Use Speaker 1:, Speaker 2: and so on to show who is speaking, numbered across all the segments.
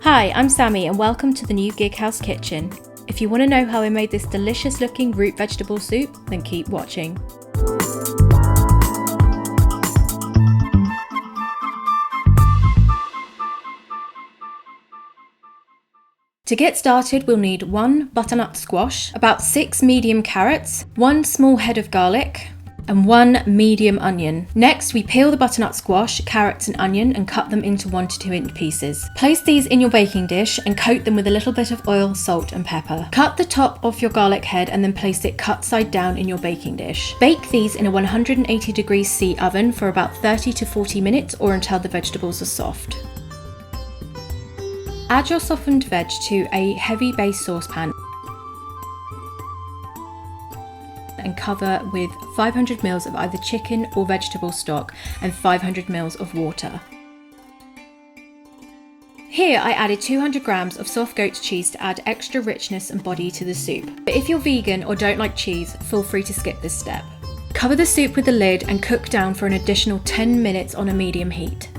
Speaker 1: Hi, I'm Sammy and welcome to the new Gig House Kitchen. If you want to know how I made this delicious looking root vegetable soup, then keep watching. To get started, we'll need 1 butternut squash, about 6 medium carrots, 1 small head of garlic, and 1 medium onion. Next, we peel the butternut squash, carrots and onion and cut them into 1 to 2 inch pieces. Place these in your baking dish and coat them with a little bit of oil, salt and pepper. Cut the top off your garlic head and then place it cut side down in your baking dish. Bake these in a 180 degrees C oven for about 30 to 40 minutes or until the vegetables are soft. Add your softened veg to a heavy base saucepan and cover with 500 ml of either chicken or vegetable stock and 500 ml of water. Here I added 200 grams of soft goat cheese to add extra richness and body to the soup. But if you're vegan or don't like cheese, feel free to skip this step. Cover the soup with the lid and cook down for an additional 10 minutes on a medium heat.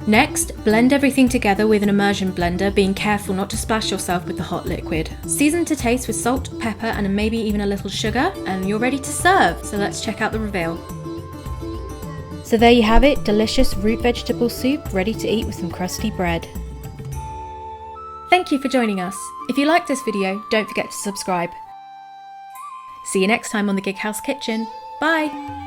Speaker 1: Next, blend everything together with an immersion blender, being careful not to splash yourself with the hot liquid. Season to taste with salt, pepper and maybe even a little sugar and you're ready to serve. So let's check out the reveal. So there you have it, delicious root vegetable soup ready to eat with some crusty bread. Thank you for joining us. If you liked this video, don't forget to subscribe. See you next time on the Gig House Kitchen. Bye!